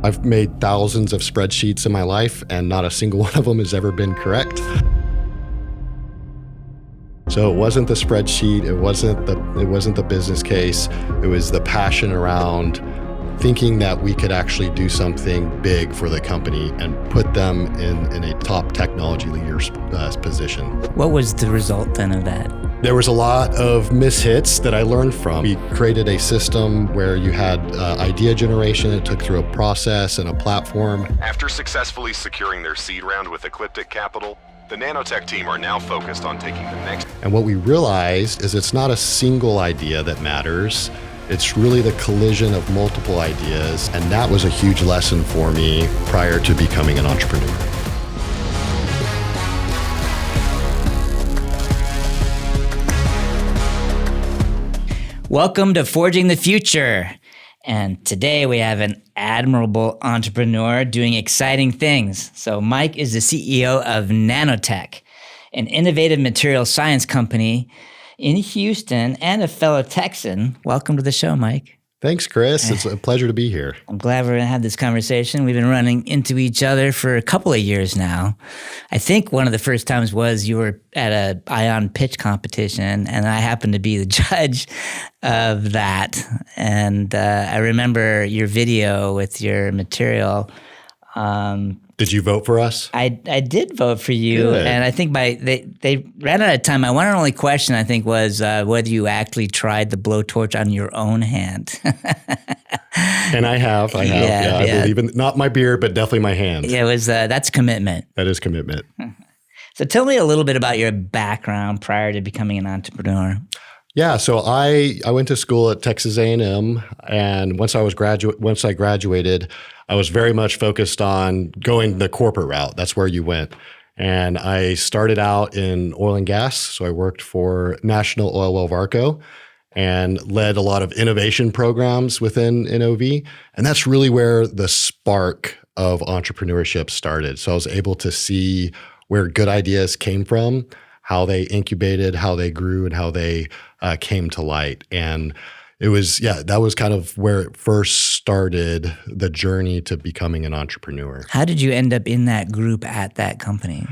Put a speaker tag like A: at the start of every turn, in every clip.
A: I've made thousands of spreadsheets in my life, and not a single one of them has ever been correct. So it wasn't the spreadsheet, it wasn't the business case, it was the passion around thinking that we could actually do something big for the company and put them in a top technology leader's position.
B: What was the result then of that?
A: There was a lot of mishits that I learned from. We created a system where you had idea generation. It took through a process and a platform.
C: After successfully securing their seed round with Ecliptic Capital, the Nanotech team are now focused on taking the next.
A: And what we realized is it's not a single idea that matters. It's really the collision of multiple ideas. And that was a huge lesson for me prior to becoming an entrepreneur.
B: Welcome to Forging the Future. And today we have an admirable entrepreneur doing exciting things. So Mike is the CEO of Nanotech, an innovative material science company in Houston and a fellow Texan. Welcome to the show, Mike.
A: Thanks, Chris. It's a pleasure to be here.
B: I'm glad we're going to have this conversation. We've been running into each other for a couple of years now. I think one of the first times was you were at an ion pitch competition, and I happened to be the judge of that. And I remember your video with your material.
A: Did you vote for us?
B: I did vote for you.
A: Good.
B: And I think they ran out of time. My one and only question, I think, was whether you actually tried the blowtorch on your own hand.
A: And I have. Yeah, I believe in, not my beard, but definitely my hand.
B: Yeah, it was, that's commitment.
A: That is commitment.
B: So tell me a little bit about your background prior to becoming an entrepreneur.
A: Yeah, so I went to school at Texas A&M, and once I graduated, I was very much focused on going the corporate route. That's where you went. And I started out in oil and gas. So I worked for National Oil Well Varco and led a lot of innovation programs within NOV. And that's really where the spark of entrepreneurship started. So I was able to see where good ideas came from, how they incubated, how they grew, and how they came to light. And it was, that was kind of where it first started, the journey to becoming an entrepreneur.
B: How did you end up in that group at that company?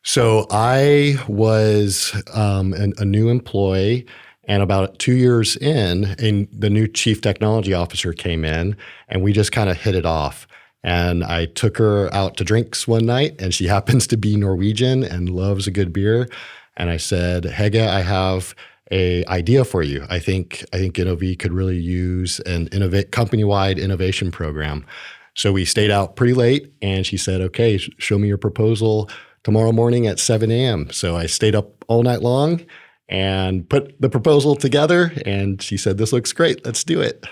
A: So I was a new employee, and about 2 years in, the new chief technology officer came in, and we just kind of hit it off. And I took her out to drinks one night, and she happens to be Norwegian and loves a good beer. And I said, Hege, I have an idea for you. I think NOV could really use an company-wide innovation program. So we stayed out pretty late, and she said, okay, show me your proposal tomorrow morning at 7 a.m. So I stayed up all night long and put the proposal together, and she said, this looks great, let's do it.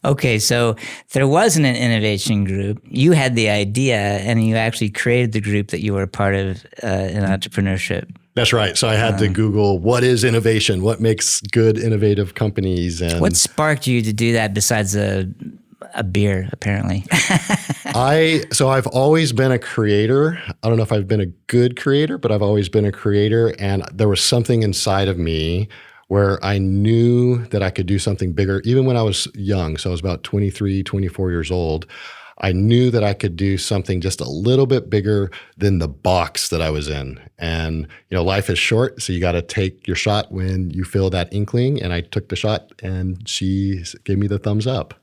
B: Okay, so there wasn't an innovation group. You had the idea, and you actually created the group that you were a part of in entrepreneurship.
A: That's right. So I had to Google, what is innovation? What makes good innovative companies? And
B: what sparked you to do that besides a beer, apparently?
A: So I've always been a creator. I don't know if I've been a good creator, but I've always been a creator. And there was something inside of me where I knew that I could do something bigger, even when I was young. So I was about 23, 24 years old. I knew that I could do something just a little bit bigger than the box that I was in. And, life is short, so you got to take your shot when you feel that inkling. And I took the shot, and she gave me the thumbs up.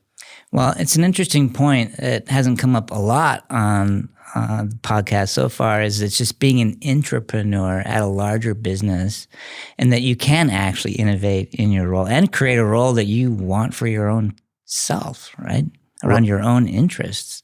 B: Well, it's an interesting point. It hasn't come up a lot on the podcast so far, is it's just being an intrapreneur at a larger business, and that you can actually innovate in your role and create a role that you want for your own self, right? Around your own interests.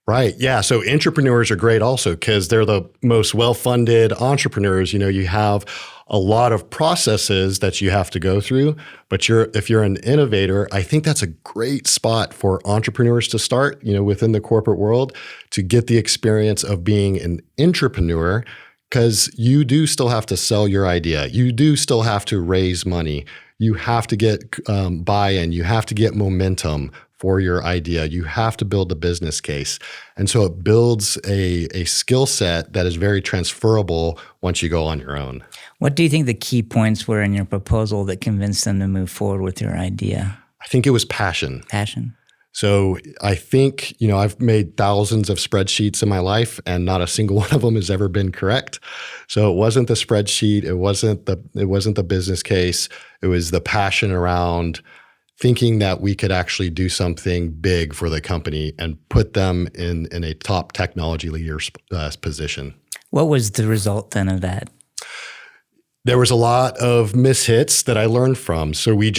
A: Right. Yeah. So intrapreneurs are great also because they're the most well-funded entrepreneurs. You have a lot of processes that you have to go through, but if you're an innovator, I think that's a great spot for entrepreneurs to start, within the corporate world, to get the experience of being an intrapreneur, because you do still have to sell your idea. You do still have to raise money. You have to get buy-in. You have to get momentum for your idea. You have to build a business case. And so it builds a skill set that is very transferable once you go on your own.
B: What do you think the key points were in your proposal that convinced them to move forward with your idea?
A: I think it was passion.
B: Passion.
A: So I think, I've made thousands of spreadsheets in my life and not a single one of them has ever been correct. So it wasn't the spreadsheet. It wasn't the business case. It was the passion around thinking that we could actually do something big for the company and put them in a top technology leader position.
B: What was the result then of that?
A: There was a lot of mishits that I learned from. So we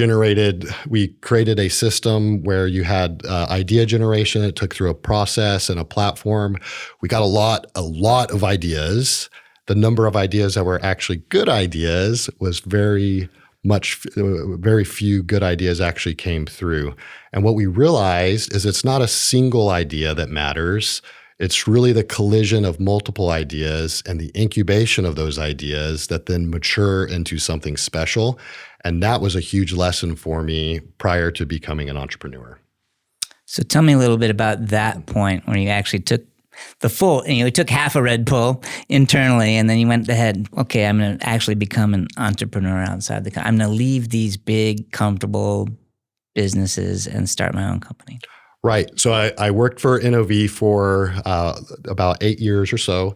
A: created a system where you had idea generation. It took through a process and a platform. We got a lot of ideas. The number of ideas that were actually good ideas was very few good ideas actually came through. And what we realized is it's not a single idea that matters. It's really the collision of multiple ideas and the incubation of those ideas that then mature into something special. And that was a huge lesson for me prior to becoming an entrepreneur.
B: So tell me a little bit about that point when you actually took the full, you took half a Red Bull internally, and then you went ahead, okay, I'm going to actually become an entrepreneur outside the company. I'm going to leave these big, comfortable businesses and start my own company.
A: Right. So I worked for NOV for about 8 years or so,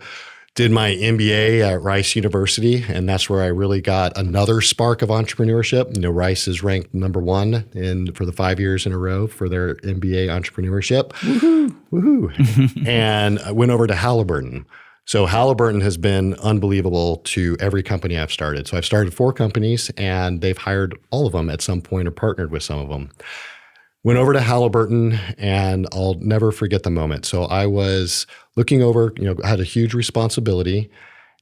A: did my MBA at Rice University, and that's where I really got another spark of entrepreneurship. Rice is ranked number one for the 5 years in a row for their MBA entrepreneurship. Woohoo! Woohoo! And I went over to Halliburton. So Halliburton has been unbelievable to every company I've started. So I've started 4 companies, and they've hired all of them at some point or partnered with some of them. Went over to Halliburton, and I'll never forget the moment. So I was looking over, had a huge responsibility,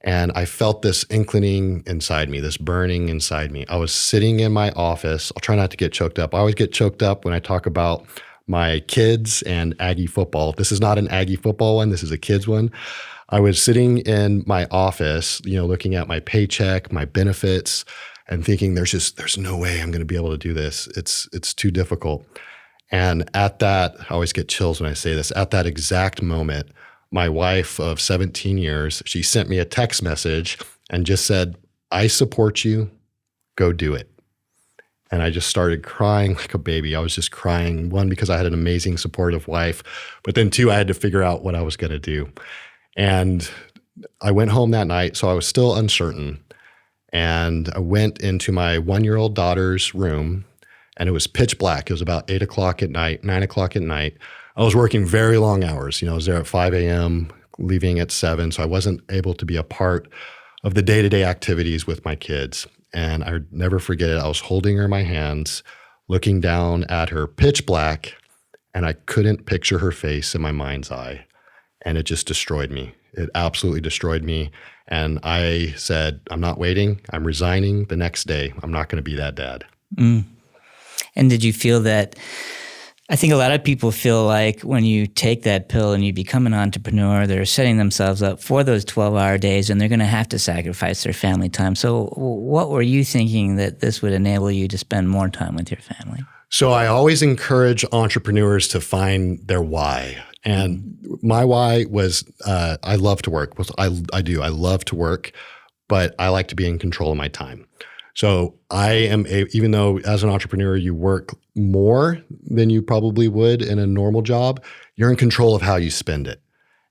A: and I felt this inclining inside me, this burning inside me. I was sitting in my office. I'll try not to get choked up. I always get choked up when I talk about my kids and Aggie football. This is not an Aggie football one. This is a kids one. I was sitting in my office, looking at my paycheck, my benefits, and thinking there's no way I'm going to be able to do this. It's too difficult. And at that, I always get chills when I say this, at that exact moment, my wife of 17 years, she sent me a text message and just said, I support you, go do it. And I just started crying like a baby. I was just crying, one, because I had an amazing supportive wife, but then 2, I had to figure out what I was going to do. And I went home that night, so I was still uncertain. And I went into my 1-year-old daughter's room, and it was pitch black. It was about 8 o'clock at night, 9 o'clock at night. I was working very long hours. I was there at 5 a.m., leaving at 7. So I wasn't able to be a part of the day-to-day activities with my kids. And I would never forget it. I was holding her in my hands, looking down at her pitch black, and I couldn't picture her face in my mind's eye. And it just destroyed me. It absolutely destroyed me. And I said, I'm not waiting. I'm resigning the next day. I'm not going to be that dad.
B: Mm. And did you feel that, I think a lot of people feel like when you take that pill and you become an entrepreneur, they're setting themselves up for those 12-hour days and they're going to have to sacrifice their family time. So what were you thinking that this would enable you to spend more time with your family?
A: So I always encourage entrepreneurs to find their why. And my why was I love to work. I do. I love to work, but I like to be in control of my time. So even though as an entrepreneur, you work more than you probably would in a normal job, you're in control of how you spend it.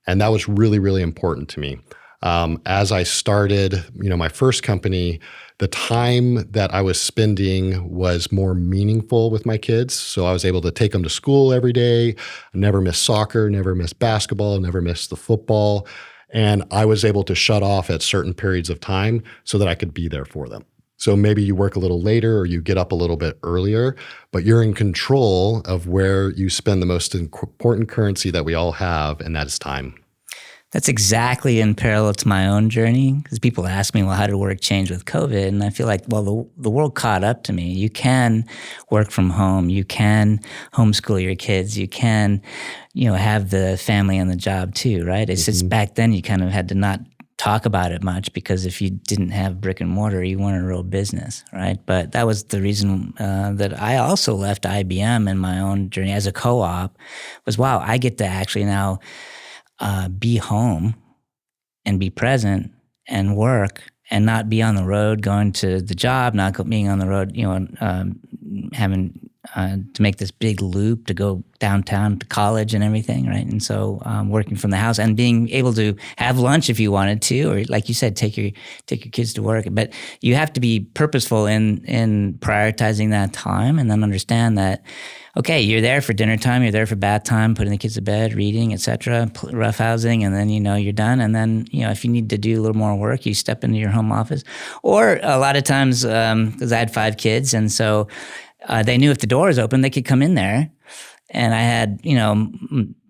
A: And that was really, really important to me. As I started, my first company, the time that I was spending was more meaningful with my kids. So I was able to take them to school every day. I never missed soccer, never missed basketball, never missed the football. And I was able to shut off at certain periods of time so that I could be there for them. So maybe you work a little later or you get up a little bit earlier, but you're in control of where you spend the most important currency that we all have, and that is time.
B: That's exactly in parallel to my own journey, because people ask me, well, how did work change with COVID? And I feel like, well, the world caught up to me. You can work from home. You can homeschool your kids. You can, have the family and the job too, right? It's just back then you kind of had to not talk about it much because if you didn't have brick and mortar, you weren't a real business, right? But that was the reason that I also left IBM in my own journey as a co-op was, wow, I get to actually now be home and be present and work and not be on the road going to the job, not being on the road, having to make this big loop to go downtown to college and everything, right? And so working from the house and being able to have lunch if you wanted to, or like you said, take your kids to work. But you have to be purposeful in prioritizing that time, and then understand that, okay, you're there for dinner time, you're there for bath time, putting the kids to bed, reading, etc., roughhousing, and then you're done. And then if you need to do a little more work, you step into your home office. Or a lot of times, because I had 5 kids, and so they knew if the door was open, they could come in there. And I had,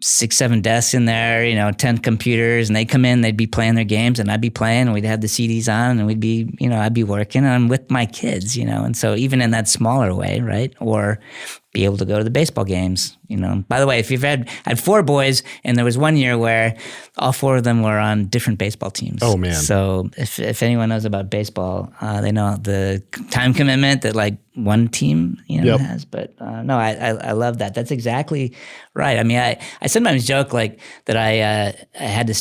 B: 6, 7 desks in there, 10 computers, and they'd come in, they'd be playing their games, and I'd be playing, and we'd have the CDs on, and we'd be, I'd be working, and I'm with my kids, and so even in that smaller way, right? Or be able to go to the baseball games, By the way, if I had 4 boys, and there was one year where all 4 of them were on different baseball teams.
A: Oh, man.
B: So if anyone knows about baseball, they know the time commitment that like one team, has. But no, I love that. That's exactly right. I mean, I sometimes joke like that I had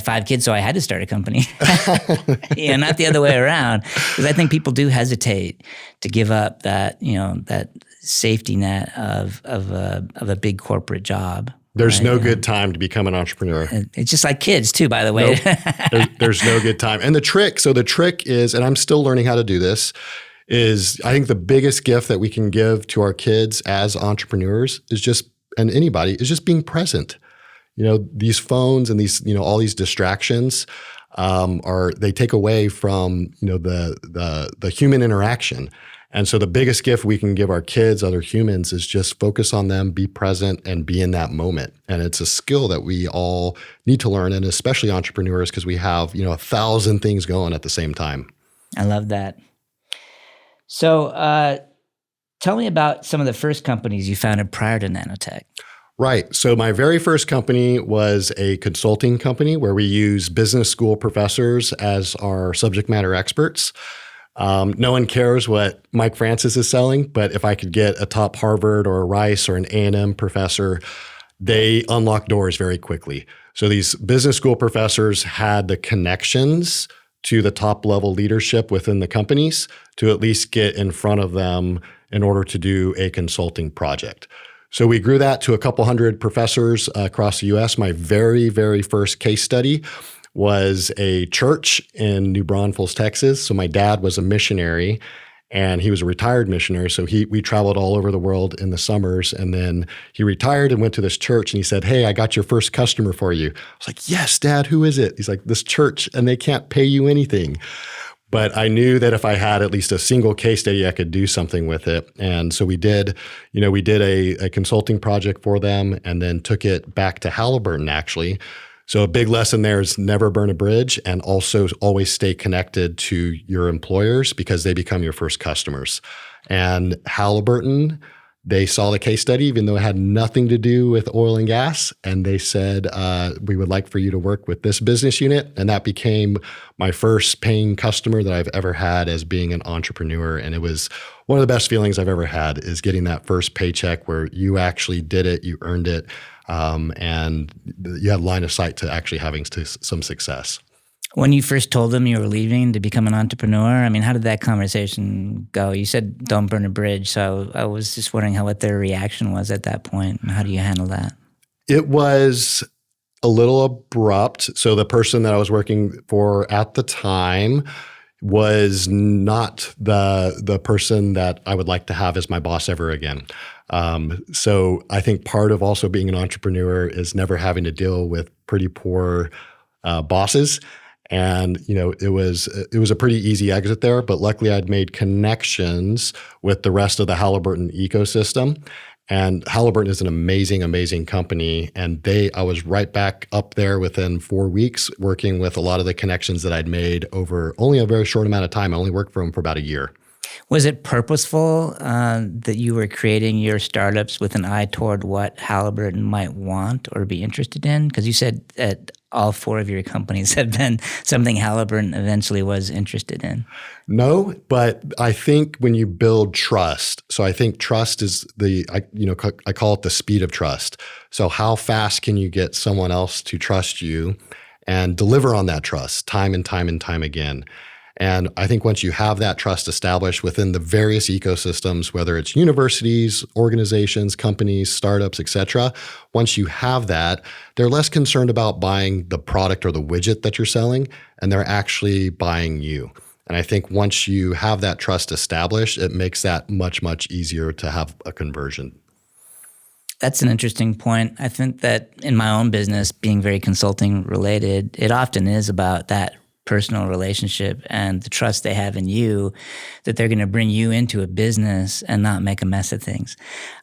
B: 5 kids, so I had to start a company. Not the other way around. Because I think people do hesitate to give up that, that safety net of a big corporate job.
A: There's no good time to become an entrepreneur.
B: It's just like kids too, by the way.
A: Nope. There's no good time. And the trick is, and I'm still learning how to do this, is I think the biggest gift that we can give to our kids as entrepreneurs and anybody is just being present. These phones and these, all these distractions they take away from, the human interaction. And so the biggest gift we can give our kids, other humans, is just focus on them, be present, and be in that moment. And it's a skill that we all need to learn, and especially entrepreneurs, because we have, 1,000 things going at the same time.
B: I love that. So tell me about some of the first companies you founded prior to Nanotech.
A: Right. So my very first company was a consulting company where we use business school professors as our subject matter experts. No one cares what Mike Francis is selling, but if I could get a top Harvard or a Rice or an A&M professor, they unlock doors very quickly. So these business school professors had the connections to the top level leadership within the companies to at least get in front of them in order to do a consulting project. So we grew that to a couple hundred professors across the U.S. My very, very first case study was a church in New Braunfels, Texas. So my dad was a missionary, and he was a retired missionary. So we traveled all over the world in the summers, and then he retired and went to this church, and he said, "Hey, I got your first customer for you." I was like, "Yes, Dad, who is it?" He's like, "This church, and they can't pay you anything." But I knew that if I had at least a single case study, I could do something with it. And so we did a consulting project for them, and then took it back to Halliburton, actually. So a big lesson there is never burn a bridge, and also always stay connected to your employers because they become your first customers. And Halliburton, they saw the case study, even though it had nothing to do with oil and gas. And they said, we would like for you to work with this business unit. And that became my first paying customer that I've ever had as being an entrepreneur. And it was one of the best feelings I've ever had, is getting that first paycheck where you actually did it, you earned it. And you had line of sight to actually having some success.
B: When you first told them you were leaving to become an entrepreneur, I mean, how did that conversation go? You said don't burn a bridge. So I was just wondering what their reaction was at that point, and how do you handle that?
A: It was a little abrupt. So the person that I was working for at the time was not the person that I would like to have as my boss ever again. So I think part of also being an entrepreneur is never having to deal with pretty poor bosses. And, it was a pretty easy exit there, but luckily I'd made connections with the rest of the Halliburton ecosystem. And Halliburton is an amazing, amazing company. And I was right back up there within 4 weeks, working with a lot of the connections that I'd made over only a very short amount of time. I only worked for them for about a year.
B: Was it purposeful that you were creating your startups with an eye toward what Halliburton might want or be interested in? Because you said that all 4 of your companies have been something Halliburton eventually was interested in.
A: No, but I think when you build trust, so I think trust is I call it the speed of trust. So how fast can you get someone else to trust you and deliver on that trust time and time and time again? And I think once you have that trust established within the various ecosystems, whether it's universities, organizations, companies, startups, et cetera, once you have that, they're less concerned about buying the product or the widget that you're selling, and they're actually buying you. And I think once you have that trust established, it makes that much, much easier to have a conversion.
B: That's an interesting point. I think that in my own business, being very consulting related, it often is about that personal relationship and the trust they have in you, that they're going to bring you into a business and not make a mess of things.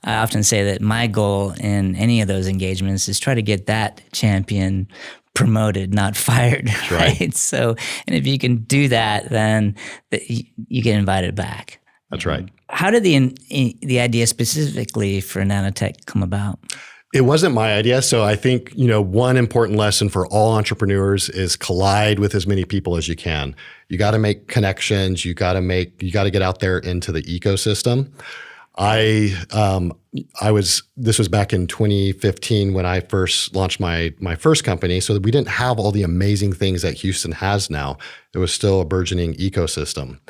B: I often say that my goal in any of those engagements is try to get that champion promoted, not fired.
A: That's right.
B: So, and if you can do that, then you get invited back.
A: That's right.
B: How did the idea specifically for Nanotech come about?
A: It wasn't my idea. So I think, one important lesson for all entrepreneurs is collide with as many people as you can. You got to make connections. You got to get out there into the ecosystem. This was back in 2015 when I first launched my first company. So we didn't have all the amazing things that Houston has now. There was still a burgeoning ecosystem.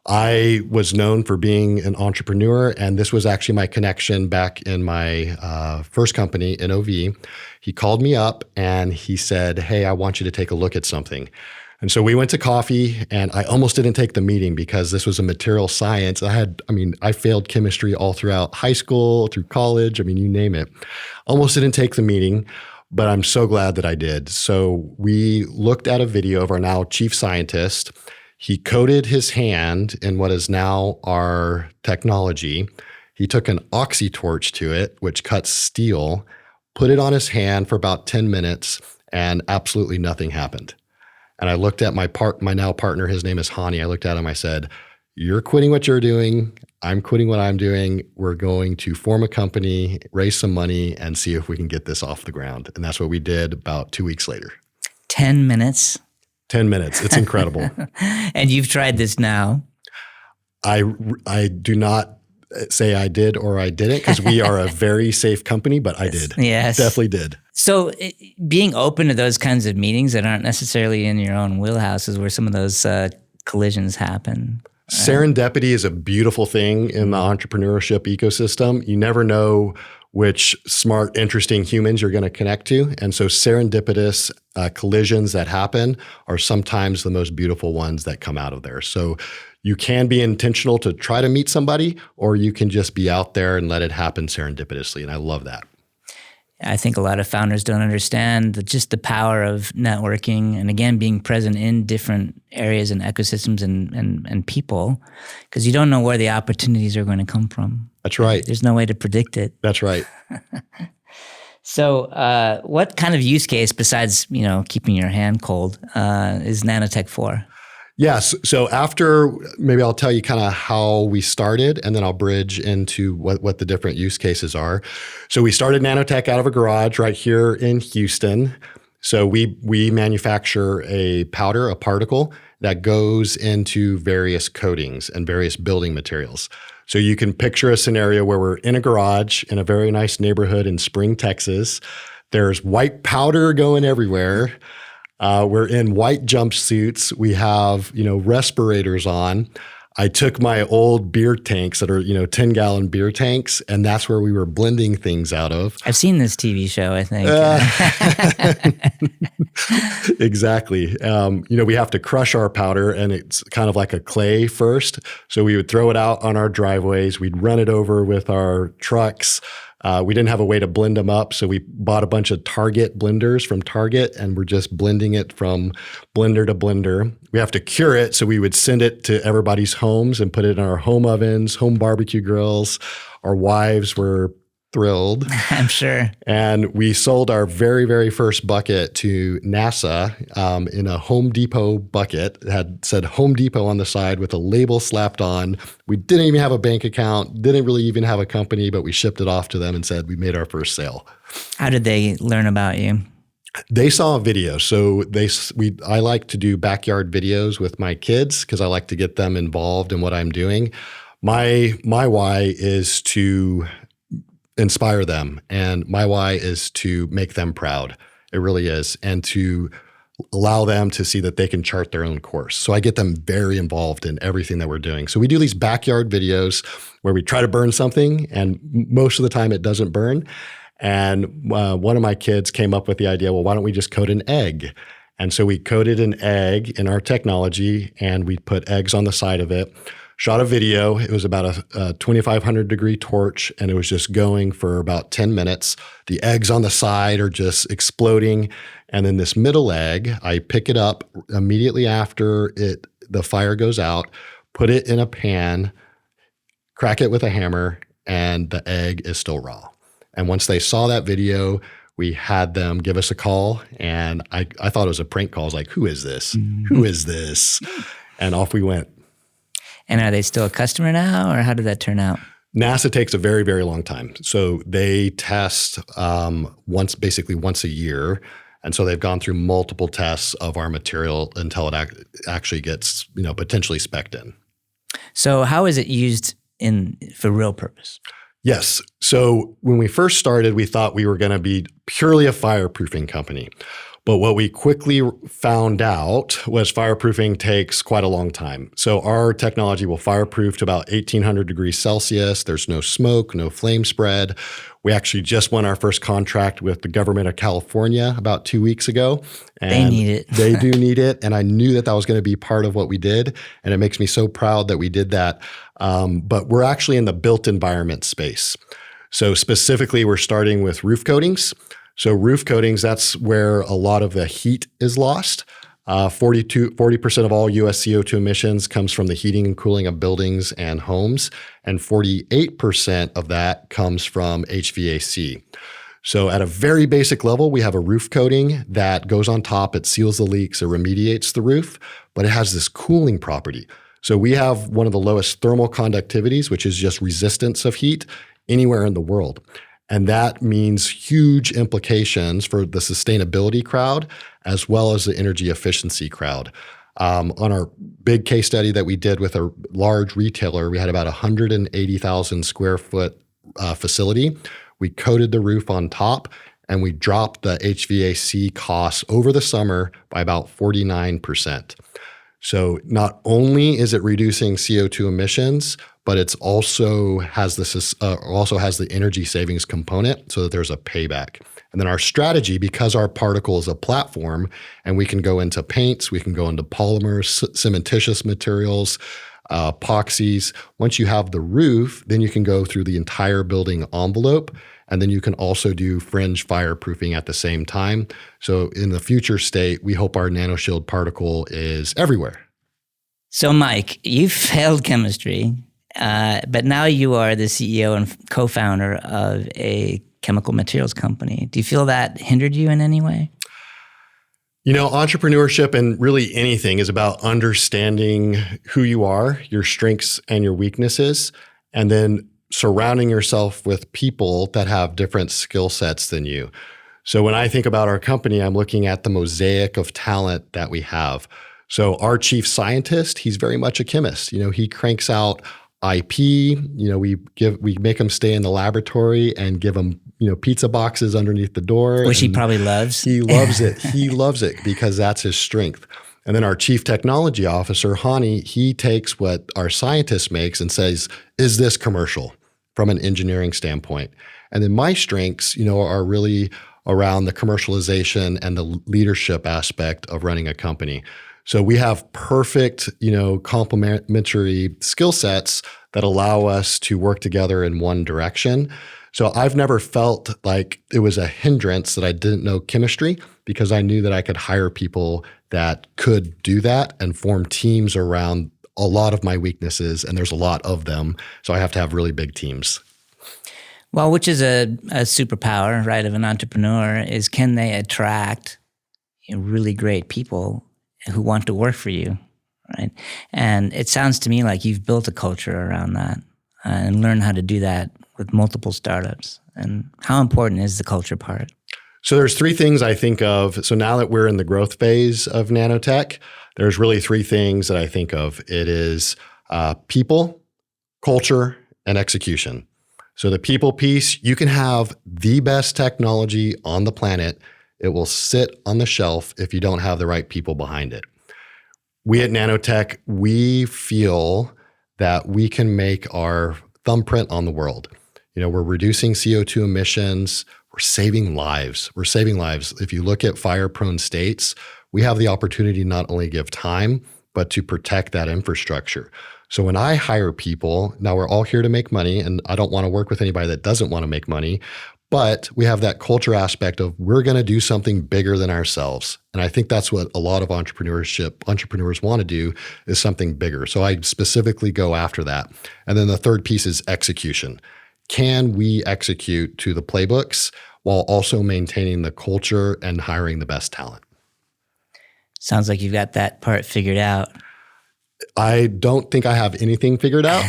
A: I was known for being an entrepreneur, and this was actually my connection back in my first company, NOV. He called me up and he said, "Hey, I want you to take a look at something." And so we went to coffee, and I almost didn't take the meeting because this was a material science. I failed chemistry all throughout high school, through college, you name it. Almost didn't take the meeting, but I'm so glad that I did. So we looked at a video of our now chief scientist. He coated his hand in what is now our technology. He took an oxy torch to it, which cuts steel, put it on his hand for about 10 minutes, and absolutely nothing happened. And I looked at my now partner, his name is Hani. I looked at him, I said, "You're quitting what you're doing. I'm quitting what I'm doing. We're going to form a company, raise some money, and see if we can get this off the ground." And that's what we did about 2 weeks later.
B: 10 minutes?
A: 10 minutes. It's incredible.
B: And you've tried this now?
A: I do not say I did or I didn't, because we are a very safe company, but I did.
B: Yes.
A: Definitely did.
B: So being open to those kinds of meetings that aren't necessarily in your own wheelhouse is where some of those collisions happen.
A: Serendipity is a beautiful thing in the entrepreneurship ecosystem. You never know which smart, interesting humans you're going to connect to. And so serendipitous collisions that happen are sometimes the most beautiful ones that come out of there. So you can be intentional to try to meet somebody, or you can just be out there and let it happen serendipitously. And I love that.
B: I think a lot of founders don't understand just the power of networking and, again, being present in different areas and ecosystems and people, because you don't know where the opportunities are going to come from.
A: That's right.
B: There's no way to predict it.
A: That's right.
B: So what kind of use case besides, keeping your hand cold is Nanotech for?
A: Yes. So after, maybe I'll tell you kind of how we started, and then I'll bridge into what the different use cases are. So we started Nanotech out of a garage right here in Houston. So we manufacture a powder, a particle that goes into various coatings and various building materials. So you can picture a scenario where we're in a garage in a very nice neighborhood in Spring, Texas. There's white powder going everywhere. We're in white jumpsuits. We have, respirators on. I took my old beer tanks that are, 10-gallon beer tanks, and that's where we were blending things out of.
B: I've seen this TV show, I think.
A: Exactly. We have to crush our powder, and it's kind of like a clay first. So we would throw it out on our driveways. We'd run it over with our trucks. We didn't have a way to blend them up, so we bought a bunch of Target blenders from Target, and we're just blending it from blender to blender. We have to cure it, so we would send it to everybody's homes and put it in our home ovens, home barbecue grills. Our wives were thrilled.
B: I'm sure.
A: And we sold our very, very first bucket to NASA in a Home Depot bucket. It had said Home Depot on the side with a label slapped on. We didn't even have a bank account, didn't really even have a company, but we shipped it off to them and said we made our first sale.
B: How did they learn about you?
A: They saw a video. So I like to do backyard videos with my kids because I like to get them involved in what I'm doing. My why is to inspire them, and my why is to make them proud. It really is. And to allow them to see that they can chart their own course. So I get them very involved in everything that we're doing. So we do these backyard videos where we try to burn something, and most of the time it doesn't burn. And one of my kids came up with the idea, well, why don't we just coat an egg? And so we coated an egg in our technology, and we put eggs on the side of it, shot a video. It was about a 2,500 degree torch, and it was just going for about 10 minutes. The eggs on the side are just exploding. And then this middle egg, I pick it up immediately after the fire goes out, put it in a pan, crack it with a hammer, and the egg is still raw. And once they saw that video, we had them give us a call, and I thought it was a prank call. I was like, who is this? Who is this? And off we went.
B: And are they still a customer now, or how did that turn out?
A: NASA takes a very, very long time. So they test basically once a year. And so they've gone through multiple tests of our material until it actually gets, potentially spec'd in.
B: So how is it used for real purpose?
A: Yes. So when we first started, we thought we were going to be purely a fireproofing company. But what we quickly found out was fireproofing takes quite a long time. So our technology will fireproof to about 1,800 degrees Celsius. There's no smoke, no flame spread. We actually just won our first contract with the government of California about 2 weeks ago. And
B: they need it.
A: They do need it. And I knew that was going to be part of what we did. And it makes me so proud that we did that. But we're actually in the built environment space. So specifically, we're starting with roof coatings. So roof coatings, that's where a lot of the heat is lost. 40% of all U.S. CO2 emissions comes from the heating and cooling of buildings and homes, and 48% of that comes from HVAC. So at a very basic level, we have a roof coating that goes on top. It seals the leaks, it remediates the roof, but it has this cooling property. So we have one of the lowest thermal conductivities, which is just resistance of heat, anywhere in the world. And that means huge implications for the sustainability crowd as well as the energy efficiency crowd. On our big case study that we did with a large retailer, we had about 180,000 square foot facility. We coated the roof on top, and we dropped the HVAC costs over the summer by about 49%. So not only is it reducing CO2 emissions, but it's also has the energy savings component so that there's a payback. And then our strategy, because our particle is a platform and we can go into paints, we can go into polymers, cementitious materials, epoxies. Once you have the roof, then you can go through the entire building envelope. And then you can also do fringe fireproofing at the same time. So in the future state, we hope our nanoshield particle is everywhere.
B: So Mike, you failed chemistry, but now you are the CEO and co-founder of a chemical materials company. Do you feel that hindered you in any way?
A: Entrepreneurship and really anything is about understanding who you are, your strengths and your weaknesses, and then surrounding yourself with people that have different skill sets than you. So when I think about our company, I'm looking at the mosaic of talent that we have. So our chief scientist, he's very much a chemist. He cranks out IP. We make him stay in the laboratory and give him, pizza boxes underneath the door.
B: Which he probably loves.
A: He loves it. He loves it because that's his strength. And then our chief technology officer, Hani, he takes what our scientist makes and says, is this commercial from an engineering standpoint? And then my strengths, are really around the commercialization and the leadership aspect of running a company. So we have perfect, complementary skill sets that allow us to work together in one direction. So I've never felt like it was a hindrance that I didn't know chemistry, because I knew that I could hire people that could do that and form teams around a lot of my weaknesses, and there's a lot of them. So I have to have really big teams.
B: Well, which is a superpower, right, of an entrepreneur, is can they attract really great people who want to work for you, right? And it sounds to me like you've built a culture around that and learned how to do that with multiple startups. And how important is the culture part?
A: So there's three things I think of. So now that we're in the growth phase of Nanotech, there's really three things that I think of. It is people, culture, and execution. So the people piece, you can have the best technology on the planet. It will sit on the shelf if you don't have the right people behind it. We at Nanotech, we feel that we can make our thumbprint on the world. We're reducing CO2 emissions. We're saving lives. If you look at fire-prone states, we have the opportunity to not only give time, but to protect that infrastructure. So when I hire people, now we're all here to make money, and I don't want to work with anybody that doesn't want to make money, but we have that culture aspect of we're going to do something bigger than ourselves. And I think that's what a lot of entrepreneurs want to do, is something bigger. So I specifically go after that. And then the third piece is execution. Can we execute to the playbooks while also maintaining the culture and hiring the best talent?
B: Sounds like you've got that part figured out.
A: I don't think I have anything figured out,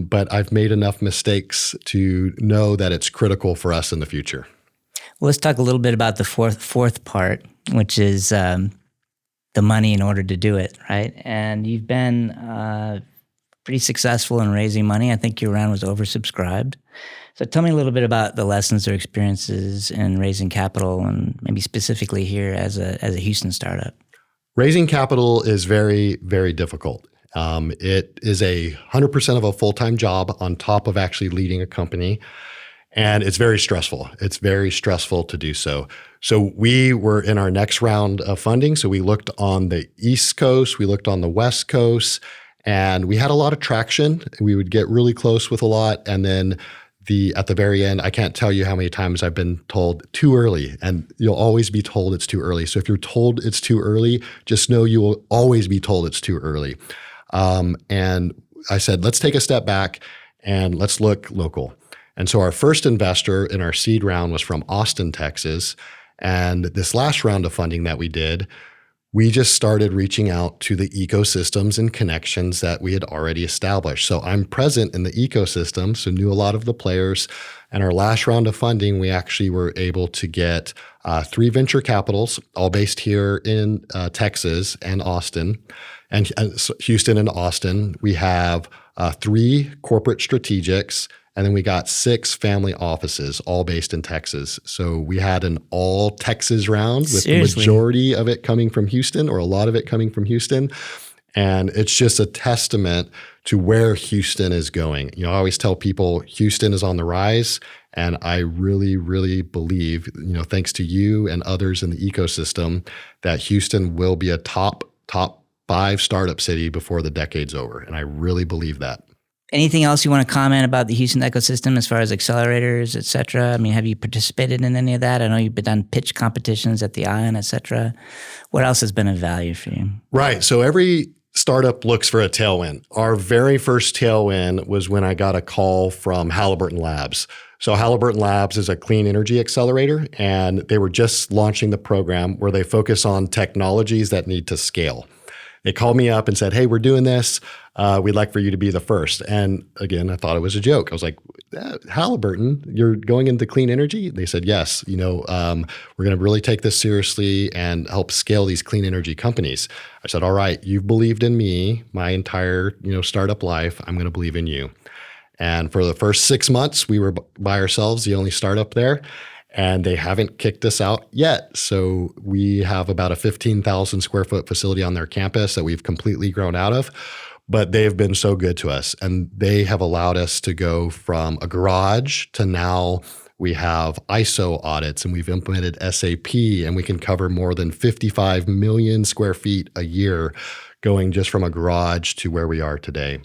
A: but I've made enough mistakes to know that it's critical for us in the future.
B: Well, let's talk a little bit about the fourth part, which is the money in order to do it, right? And you've been pretty successful in raising money. I think your round was oversubscribed. So tell me a little bit about the lessons or experiences in raising capital, and maybe specifically here as a Houston startup.
A: Raising capital is very, very difficult. It is 100% of a full-time job on top of actually leading a company. And it's very stressful. It's very stressful to do so. So we were in our next round of funding. So we looked on the East Coast, we looked on the West Coast, and we had a lot of traction. We would get really close with a lot. And then at the very end, I can't tell you how many times I've been told too early, and you'll always be told it's too early. So if you're told it's too early, just know you will always be told it's too early. And I said, let's take a step back and let's look local. And so our first investor in our seed round was from Austin, Texas. And this last round of funding that we did, we just started reaching out to the ecosystems and connections that we had already established. So I'm present in the ecosystem, so knew a lot of the players. And our last round of funding, we actually were able to get 3 venture capitals, all based here in Texas and Austin, and Houston and Austin. We have 3 corporate strategics, and then we got 6 family offices, all based in Texas. So we had an all Texas round with
B: Seriously?
A: the majority of it coming from Houston, or a lot of it coming from Houston. And it's just a testament to where Houston is going. I always tell people Houston is on the rise. And I really, really believe, thanks to you and others in the ecosystem, that Houston will be a top 5 startup city before the decade's over. And I really believe that.
B: Anything else you want to comment about the Houston ecosystem as far as accelerators, et cetera? I mean, have you participated in any of that? I know you've been done pitch competitions at the Ion, et cetera. What else has been of value for you?
A: Right. So every startup looks for a tailwind. Our very first tailwind was when I got a call from Halliburton Labs. So Halliburton Labs is a clean energy accelerator, and they were just launching the program where they focus on technologies that need to scale. They called me up and said, hey, we're doing this. We'd like for you to be the first. And again, I thought it was a joke. I was like, Halliburton, you're going into clean energy? They said, yes, we're going to really take this seriously and help scale these clean energy companies. I said, all right, you've believed in me my entire, startup life. I'm going to believe in you. And for the first 6 months, we were by ourselves, the only startup there. And they haven't kicked us out yet. So we have about a 15,000 square foot facility on their campus that we've completely grown out of. But they've been so good to us. And they have allowed us to go from a garage to now we have ISO audits, and we've implemented SAP, and we can cover more than 55 million square feet a year, going just from a garage to where we are today.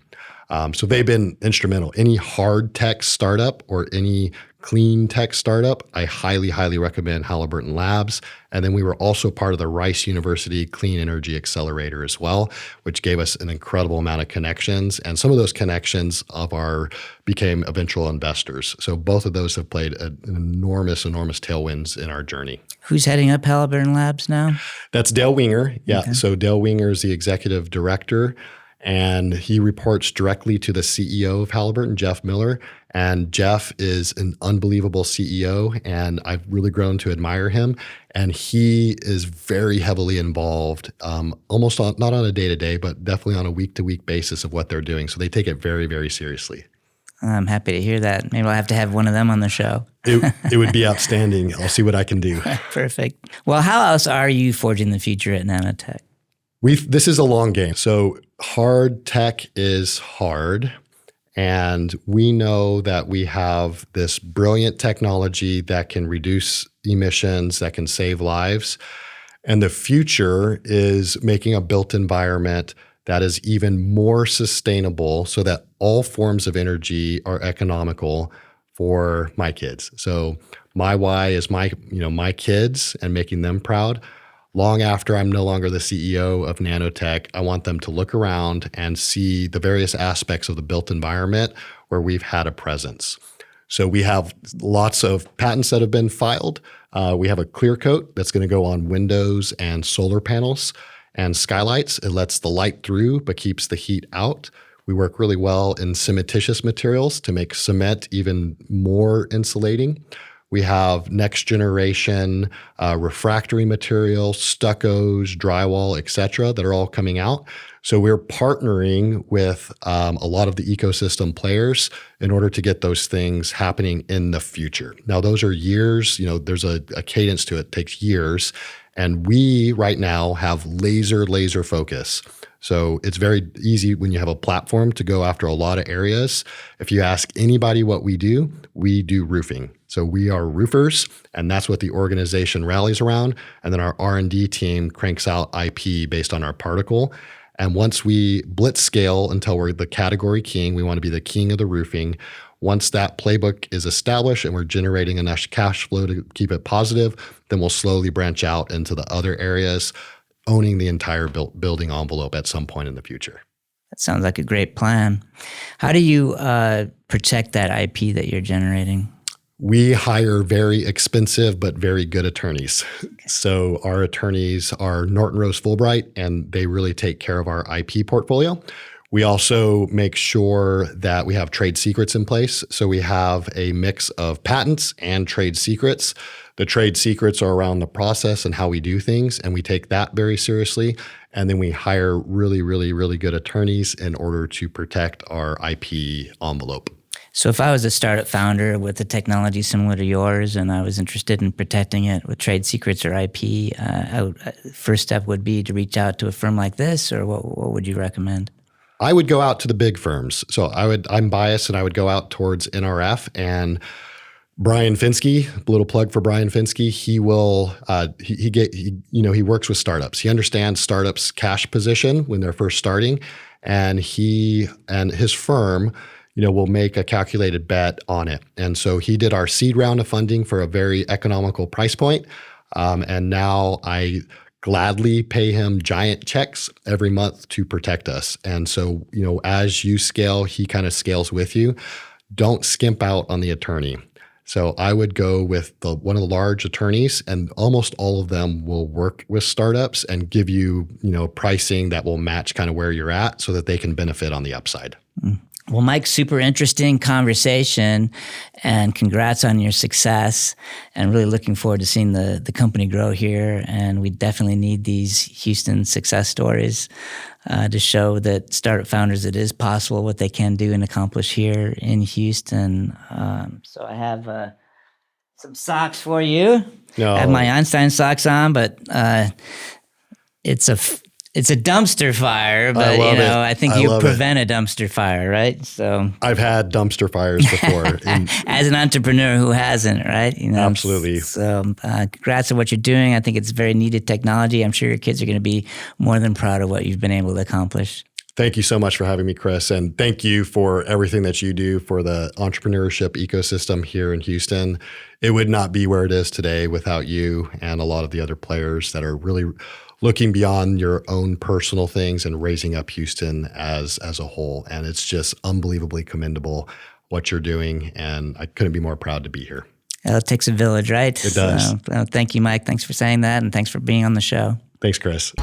A: So they've been instrumental. Any hard tech startup or any clean tech startup, I highly, highly recommend Halliburton Labs. And then we were also part of the Rice University Clean Energy Accelerator as well, which gave us an incredible amount of connections. And some of those connections became eventual investors. So both of those have played an enormous tailwinds in our journey.
B: Who's heading up Halliburton Labs now?
A: That's Dale Winger. Yeah.
B: Okay.
A: So Dale Winger is the executive director, and he reports directly to the CEO of Halliburton, Jeff Miller. And Jeff is an unbelievable CEO, and I've really grown to admire him. And he is very heavily involved, almost not on a day-to-day, but definitely on a week-to-week basis of what they're doing. So they take it very, very seriously.
B: I'm happy to hear that. Maybe I'll have to have one of them on the show.
A: It would be outstanding. I'll see what I can do.
B: Perfect. Well, how else are you forging the future at Nanotech?
A: This is a long game. So hard tech is hard. And we know that we have this brilliant technology that can reduce emissions, that can save lives. And the future is making a built environment that is even more sustainable so that all forms of energy are economical for my kids. So my why is my kids and making them proud. Long after I'm no longer the CEO of Nanotech, I want them to look around and see the various aspects of the built environment where we've had a presence. So we have lots of patents that have been filed. We have a clear coat that's going to go on windows and solar panels and skylights. It lets the light through but keeps the heat out. We work really well in cementitious materials to make cement even more insulating. We have next generation refractory materials, stuccos, drywall, et cetera, that are all coming out. So we're partnering with a lot of the ecosystem players in order to get those things happening in the future. Now, those are years, there's a cadence to it. It takes years. And we right now have laser focus. So it's very easy when you have a platform to go after a lot of areas. If you ask anybody what we do roofing. So we are roofers, and that's what the organization rallies around. And then our R&D team cranks out IP based on our particle. And once we blitz scale until we're the category king, we want to be the king of the roofing. Once that playbook is established and we're generating enough cash flow to keep it positive, then we'll slowly branch out into the other areas, owning the entire building envelope at some point in the future.
B: That sounds like a great plan. How do you protect that IP that you're generating?
A: We hire very expensive but very good attorneys. So our attorneys are Norton Rose Fulbright, and they really take care of our IP portfolio. We also make sure that we have trade secrets in place. So we have a mix of patents and trade secrets. The trade secrets are around the process and how we do things, and we take that very seriously. And then we hire really good attorneys in order to protect our IP envelope.
B: So if I was a startup founder with a technology similar to yours and I was interested in protecting it with trade secrets or IP, first step would be to reach out to a firm like this, or what would you recommend?
A: I would go out to the big firms. So I'm biased, and I would go out towards NRF and Brian Finsky. A little plug for Brian Finsky. He will he works with startups. He understands startups' cash position when they're first starting, and he and his firm will make a calculated bet on it. And so he did our seed round of funding for a very economical price point. And now I gladly pay him giant checks every month to protect us. And so, as you scale, he kind of scales with you. Don't skimp out on the attorney. So I would go with one of the large attorneys, and almost all of them will work with startups and give you, pricing that will match kind of where you're at so that they can benefit on the upside.
B: Well, Mike, super interesting conversation, and congrats on your success, and really looking forward to seeing the company grow here. And we definitely need these Houston success stories to show that startup founders, it is possible what they can do and accomplish here in Houston. So I have some socks for you.
A: No.
B: I have my Einstein socks on, but it's a dumpster fire, but I think you prevent a dumpster fire, right? So
A: I've had dumpster fires before.
B: As an entrepreneur, who hasn't, right?
A: Absolutely.
B: So congrats on what you're doing. I think it's very needed technology. I'm sure your kids are going to be more than proud of what you've been able to accomplish.
A: Thank you so much for having me, Chris. And thank you for everything that you do for the entrepreneurship ecosystem here in Houston. It would not be where it is today without you and a lot of the other players that are really looking beyond your own personal things and raising up Houston as a whole. And it's just unbelievably commendable what you're doing. And I couldn't be more proud to be here.
B: It takes a village, right?
A: It does.
B: So, thank you, Mike. Thanks for saying that. And thanks for being on the show.
A: Thanks, Chris.